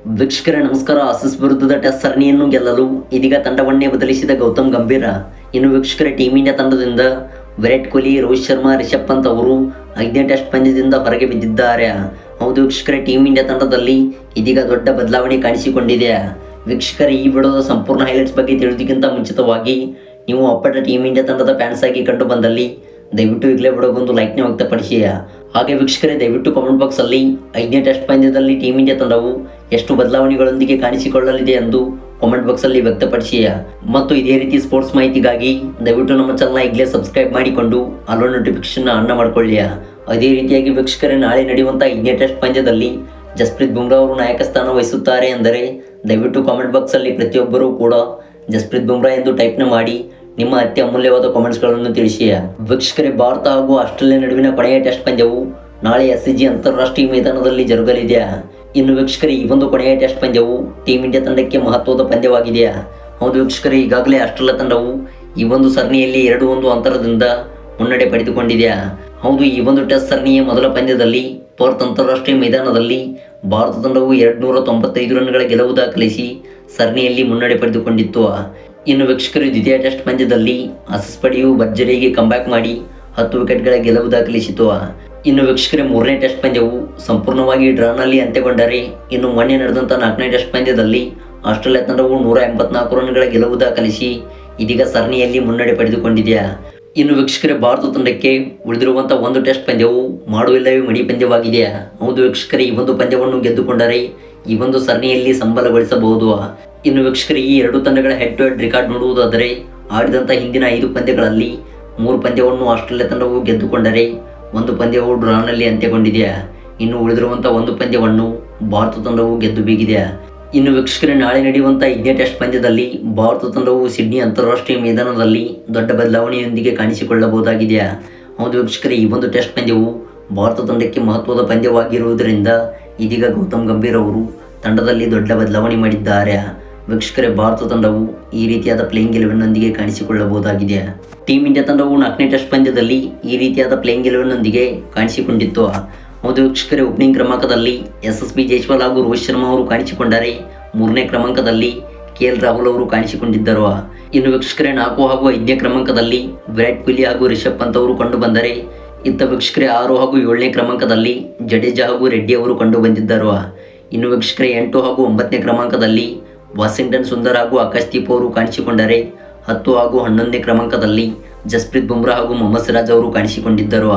ವೀಕ್ಷಕರೇ ನಮಸ್ಕಾರ. ಆಸೀಸ್ ವಿರುದ್ಧದ ಟೆಸ್ಟ್ ಸರಣಿಯನ್ನು ಗೆಲ್ಲಲು ಇದೀಗ ತಂಡವನ್ನೇ ಬದಲಿಸಿದ ಗೌತಮ್ ಗಂಭೀರ. ಇನ್ನು ವೀಕ್ಷಕರೇ ಟೀಮ್ ಇಂಡಿಯಾ ತಂಡದಿಂದ ವಿರಾಟ್ ಕೊಹ್ಲಿ, ರೋಹಿತ್ ಶರ್ಮಾ, ರಿಷಬ್ ಪಂತ್ ಅವರು 5ನೇ ಟೆಸ್ಟ್ ಪಂದ್ಯದಿಂದ ಹೊರಗೆ ಬಿದ್ದಿದ್ದಾರೆ. ಹೌದು ವೀಕ್ಷಕರೇ, ಟೀಮ್ ಇಂಡಿಯಾ ತಂಡದಲ್ಲಿ ಇದೀಗ ದೊಡ್ಡ ಬದಲಾವಣೆ ಕಾಣಿಸಿಕೊಂಡಿದೆ. ವೀಕ್ಷಕರೇ, ಈ ವಿಡಿಯೋದ ಸಂಪೂರ್ಣ ಹೈಲೈಟ್ಸ್ ಬಗ್ಗೆ ತಿಳಿಯೋದಕ್ಕಿಂತ ಮುಂಚಿತವಾಗಿ ನೀವು ಅಪ್ಪಟ ಟೀಮ್ ಇಂಡಿಯಾ ತಂಡದ ಫ್ಯಾನ್ಸ್ ಆಗಿ ಕಂಡು ಬಂದಲ್ಲಿ ದಯವಿಟ್ಟು ಈಗಲೇ ವಿಡಿಯೋಗೊಂದು ಲೈಕ್ನ ವ್ಯಕ್ತಪಡಿಸಿ. ಹಾಗೆ ವೀಕ್ಷಕರೇ, ದಯವಿಟ್ಟು ಕಾಮೆಂಟ್ ಬಾಕ್ಸಲ್ಲಿ 5ನೇ ಟೆಸ್ಟ್ ಪಂದ್ಯದಲ್ಲಿ ಟೀಮ್ ಇಂಡಿಯಾ ತಂಡವು ಎಷ್ಟು ಬದಲಾವಣೆಗಳೊಂದಿಗೆ ಕಾಣಿಸಿಕೊಳ್ಳಲಿದೆ ಎಂದು ಕಾಮೆಂಟ್ ಬಾಕ್ಸಲ್ಲಿ ವ್ಯಕ್ತಪಡಿಸಿ. ಮತ್ತು ಇದೇ ರೀತಿ ಸ್ಪೋರ್ಟ್ಸ್ ಮಾಹಿತಿಗಾಗಿ ದಯವಿಟ್ಟು ನಮ್ಮ ಚಾನಲ್ನ ಈಗಲೇ ಸಬ್ಸ್ಕ್ರೈಬ್ ಮಾಡಿಕೊಂಡು ಅಲೋ ನೋಟಿಫಿಕೇಶನ್ ಆನ್ ಮಾಡಿಕೊಳ್ಳಿ. ಅದೇ ರೀತಿಯಾಗಿ ವೀಕ್ಷಕರೇ, ನಾಳೆ ನಡೆಯುವಂಥ 5ನೇ ಟೆಸ್ಟ್ ಪಂದ್ಯದಲ್ಲಿ ಜಸ್ಪ್ರೀತ್ ಬುಮ್ರಾ ಅವರು ನಾಯಕ ಸ್ಥಾನ ವಹಿಸುತ್ತಾರೆ ಎಂದರೆ ದಯವಿಟ್ಟು ಕಾಮೆಂಟ್ ಬಾಕ್ಸಲ್ಲಿ ಪ್ರತಿಯೊಬ್ಬರೂ ಕೂಡ ಜಸ್ಪ್ರೀತ್ ಬುಮ್ರಾ ಎಂದು ಟೈಪ್ನ ಮಾಡಿ ನಿಮ್ಮ ಅತ್ಯಮೂಲ್ಯವಾದ ಕಾಮೆಂಟ್ಸ್ಗಳನ್ನು ತಿಳಿಸಿ. ವೀಕ್ಷಕರೇ, ಭಾರತ ಹಾಗೂ ಆಸ್ಟ್ರೇಲಿಯಾ ನಡುವಿನ ಕೊನೆಯ ಟೆಸ್ಟ್ ಪಂದ್ಯವು ನಾಳೆ SCG ಅಂತಾರಾಷ್ಟ್ರೀಯ ಮೈದಾನದಲ್ಲಿ ಜರುಗಲಿದೆ. ಇನ್ನು ವೀಕ್ಷಕರೇ, ಈ ಒಂದು ಕೊನೆಯ ಟೆಸ್ಟ್ ಪಂದ್ಯವು ಟೀಮ್ ಇಂಡಿಯಾ ತಂಡಕ್ಕೆ ಮಹತ್ವದ ಪಂದ್ಯವಾಗಿದೆ. ಹೌದು ವೀಕ್ಷಕರೇ, ಈಗಾಗಲೇ ಆಸ್ಟ್ರೇಲಿಯಾ ತಂಡವು ಈ ಒಂದು ಸರಣಿಯಲ್ಲಿ 2-1 ಅಂತರದಿಂದ ಮುನ್ನಡೆ ಪಡೆದುಕೊಂಡಿದೆ. ಹೌದು, ಈ ಒಂದು ಟೆಸ್ಟ್ ಸರಣಿಯ ಮೊದಲ ಪಂದ್ಯದಲ್ಲಿ ಪರ್ತ್ ಅಂತಾರಾಷ್ಟ್ರೀಯ ಮೈದಾನದಲ್ಲಿ ಭಾರತ ತಂಡವು 295 ರನ್ಗಳ ಗೆಲುವು ದಾಖಲಿಸಿ ಸರಣಿಯಲ್ಲಿ ಮುನ್ನಡೆ ಪಡೆದುಕೊಂಡಿತ್ತು. ಇನ್ನು ವೀಕ್ಷಕರು, ದ್ವಿತೀಯ ಟೆಸ್ಟ್ ಪಂದ್ಯದಲ್ಲಿ ಆಸೀಸ್ ಪಡೆಯು ಭರ್ಜರಿಗೆ ಕಂಬ್ಯಾಕ್ ಮಾಡಿ 10 ವಿಕೆಟ್ಗಳ ಗೆಲುವು ದಾಖಲಿಸಿತು. ಇನ್ನು ವೀಕ್ಷಕರೇ, 3ನೇ ಟೆಸ್ಟ್ ಪಂದ್ಯವು ಸಂಪೂರ್ಣವಾಗಿ ಡ್ರಾನಲ್ಲಿ ಅಂತ್ಯಗೊಂಡರೆ ಇನ್ನು ಮೊನ್ನೆ ನಡೆದಂಥ 4ನೇ ಟೆಸ್ಟ್ ಪಂದ್ಯದಲ್ಲಿ ಆಸ್ಟ್ರೇಲಿಯಾ ತಂಡವು 184 ರನ್ಗಳ ಗೆಲುವು ದಾಖಲಿಸಿ ಇದೀಗ ಸರಣಿಯಲ್ಲಿ ಮುನ್ನಡೆ ಪಡೆದುಕೊಂಡಿದೆ. ಇನ್ನು ವೀಕ್ಷಕರೇ, ಭಾರತ ತಂಡಕ್ಕೆ ಉಳಿದಿರುವಂಥ ಒಂದು ಟೆಸ್ಟ್ ಪಂದ್ಯವು ಮಾಡುವಿಲ್ಲವೇ ಮಡಿ ಪಂದ್ಯವಾಗಿದೆ. ಹೌದು ವೀಕ್ಷಕರೇ, ಈ ಒಂದು ಪಂದ್ಯವನ್ನು ಗೆದ್ದುಕೊಂಡರೆ ಈ ಒಂದು ಸರಣಿಯಲ್ಲಿ ಸಂಬಲಗೊಳಿಸಬಹುದು. ಇನ್ನು ವೀಕ್ಷಕರೇ, ಈ ಎರಡು ತಂಡಗಳ ಹೆಡ್ ಟು ಹೆಡ್ ರೆಕಾರ್ಡ್ ನೋಡುವುದಾದರೆ ಆಡಿದಂಥ ಹಿಂದಿನ 5 ಪಂದ್ಯಗಳಲ್ಲಿ 3 ಪಂದ್ಯವನ್ನು ಆಸ್ಟ್ರೇಲಿಯಾ ತಂಡವು ಗೆದ್ದುಕೊಂಡರೆ 1 ಪಂದ್ಯವು ಡ್ರಾನಲ್ಲಿ ಅಂತ್ಯಗೊಂಡಿದೆ. ಇನ್ನು ಉಳಿದಿರುವಂಥ 1 ಪಂದ್ಯವನ್ನು ಭಾರತ ತಂಡವು ಗೆದ್ದು ಬೀಗಿದೆ. ಇನ್ನು ವೀಕ್ಷಕರೇ, ನಾಳೆ ನಡೆಯುವಂಥ 5ನೇ ಟೆಸ್ಟ್ ಪಂದ್ಯದಲ್ಲಿ ಭಾರತ ತಂಡವು ಸಿಡ್ನಿ ಅಂತಾರಾಷ್ಟ್ರೀಯ ಮೈದಾನದಲ್ಲಿ ದೊಡ್ಡ ಬದಲಾವಣೆಯೊಂದಿಗೆ ಕಾಣಿಸಿಕೊಳ್ಳಬಹುದಾಗಿದೆ. ಹೌದು ವೀಕ್ಷಕರೇ, ಈ ಒಂದು ಟೆಸ್ಟ್ ಪಂದ್ಯವು ಭಾರತ ತಂಡಕ್ಕೆ ಮಹತ್ವದ ಪಂದ್ಯವಾಗಿರುವುದರಿಂದ ಇದೀಗ ಗೌತಮ್ ಗಂಭೀರ್ ಅವರು ತಂಡದಲ್ಲಿ ದೊಡ್ಡ ಬದಲಾವಣೆ ಮಾಡಿದ್ದಾರೆ. ವೀಕ್ಷಕರೇ, ಭಾರತ ತಂಡವು ಈ ರೀತಿಯಾದ ಪ್ಲೇಯಿಂಗ್ 11ನೊಂದಿಗೆ ಕಾಣಿಸಿಕೊಳ್ಳಬಹುದಾಗಿದೆ. ಟೀಮ್ ಇಂಡಿಯಾ ತಂಡವು 4ನೇ ಟೆಸ್ಟ್ ಪಂದ್ಯದಲ್ಲಿ ಈ ರೀತಿಯಾದ ಪ್ಲೇಯಿಂಗ್ 11ನೊಂದಿಗೆ ಕಾಣಿಸಿಕೊಂಡಿತ್ತು. ಹೌದು ವೀಕ್ಷಕರೇ, ಓಪನಿಂಗ್ ಕ್ರಮಾಂಕದಲ್ಲಿ SSB ಜೈಸ್ವಾಲ್ ಹಾಗೂ ರೋಹಿತ್ ಶರ್ಮಾ ಅವರು ಕಾಣಿಸಿಕೊಂಡರೆ 3ನೇ ಕ್ರಮಾಂಕದಲ್ಲಿ KL ರಾಹುಲ್ ಅವರು ಕಾಣಿಸಿಕೊಂಡಿದ್ದರು. ಇನ್ನು ವೀಕ್ಷಕರೇ, 4 ಹಾಗೂ 5ನೇ ಕ್ರಮಾಂಕದಲ್ಲಿ ವಿರಾಟ್ ಕೊಹ್ಲಿ ಹಾಗೂ ರಿಷಬ್ ಪಂತ್ ಅವರು ಕಂಡು ಬಂದರೆ ಇತ್ತ ವೀಕ್ಷಕರೇ 6 ಹಾಗೂ 7ನೇ ಕ್ರಮಾಂಕದಲ್ಲಿ ಜಡೇಜಾ ಹಾಗೂ ರೆಡ್ಡಿ ಅವರು ಕಂಡು ಬಂದಿದ್ದರು. ಇನ್ನು ವೀಕ್ಷಕರೇ, 8 ಹಾಗೂ 9ನೇ ಕ್ರಮಾಂಕದಲ್ಲಿ ವಾಷಿಂಗ್ಟನ್ ಸುಂದರ್ ಹಾಗೂ ಆಕಾಶ್ದೀಪ್ ಅವರು ಕಾಣಿಸಿಕೊಂಡರೆ 10 ಹಾಗೂ 11ನೇ ಕ್ರಮಾಂಕದಲ್ಲಿ ಜಸ್ಪ್ರೀತ್ ಬುಮ್ರಾ ಹಾಗೂ ಮೊಹಮ್ಮದ್ ಸಿರಾಜ್ ಅವರು ಕಾಣಿಸಿಕೊಂಡಿದ್ದರು.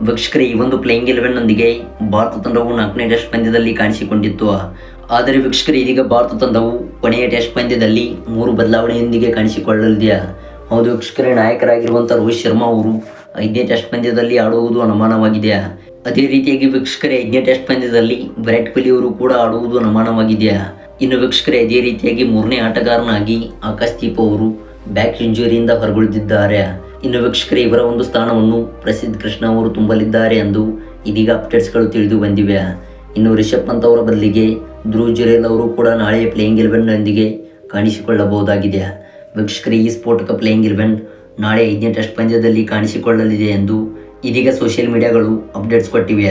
ವೀಕ್ಷಕರೇ, ಈ ಒಂದು ಪ್ಲೇಯಿಂಗ್ 11ನೊಂದಿಗೆ ಭಾರತ ತಂಡವು 4ನೇ ಟೆಸ್ಟ್ ಪಂದ್ಯದಲ್ಲಿ ಕಾಣಿಸಿಕೊಂಡಿತ್ತು. ಆದರೆ ವೀಕ್ಷಕರೇ, ಇದೀಗ ಭಾರತ ತಂಡವು ಕೊನೆಯ ಟೆಸ್ಟ್ ಪಂದ್ಯದಲ್ಲಿ 3 ಬದಲಾವಣೆಯೊಂದಿಗೆ ಕಾಣಿಸಿಕೊಳ್ಳಲಿದೆ. ಹೌದು ವೀಕ್ಷಕರೇ, ನಾಯಕರಾಗಿರುವಂಥ ರೋಹಿತ್ ಶರ್ಮಾ ಅವರು 5ನೇ ಟೆಸ್ಟ್ ಪಂದ್ಯದಲ್ಲಿ ಆಡುವುದು ಅನುಮಾನವಾಗಿದೆ. ಅದೇ ರೀತಿಯಾಗಿ ವೀಕ್ಷಕರೇ, 5ನೇ ಟೆಸ್ಟ್ ಪಂದ್ಯದಲ್ಲಿ ವಿರಾಟ್ ಕೊಹ್ಲಿ ಅವರು ಕೂಡ ಆಡುವುದು ಅನುಮಾನವಾಗಿದೆ. ಇನ್ನು ವೀಕ್ಷಕರೇ, ಅದೇ ರೀತಿಯಾಗಿ 3ನೇ ಆಟಗಾರನಾಗಿ ಆಕಾಶ್ದೀಪ್ ಅವರು ಬ್ಯಾಕ್ ಇಂಜುರಿಯಿಂದ ಹೊರಗುಳಿದಿದ್ದಾರೆ. ಇನ್ನು ವೀಕ್ಷಕರೇ, ಇವರ ಒಂದು ಸ್ಥಾನವನ್ನು ಪ್ರಸಿದ್ಧ ಕೃಷ್ಣ ಅವರು ತುಂಬಲಿದ್ದಾರೆ ಎಂದು ಇದೀಗ ಅಪ್ಡೇಟ್ಸ್ಗಳು ತಿಳಿದು ಬಂದಿವೆ. ಇನ್ನು ರಿಷಬ್ ಪಂತ್ ಅವರ ಬದಲಿಗೆ ಧ್ರುವ್ ಜುರೇಲ್ ಅವರು ಕೂಡ ನಾಳೆ ಪ್ಲೇಯಿಂಗ್ 11ನೊಂದಿಗೆ ಕಾಣಿಸಿಕೊಳ್ಳಬಹುದಾಗಿದೆ. ವೀಕ್ಷಕರೇ, ಈ ಸ್ಫೋಟಕ ಪ್ಲೇಯಿಂಗ್ 11 ನಾಳೆ 5ನೇ ಟೆಸ್ಟ್ ಪಂದ್ಯದಲ್ಲಿ ಕಾಣಿಸಿಕೊಳ್ಳಲಿದೆ ಎಂದು ಇದೀಗ ಸೋಷಿಯಲ್ ಮೀಡಿಯಾಗಳು ಅಪ್ಡೇಟ್ಸ್ ಕೊಟ್ಟಿವೆ.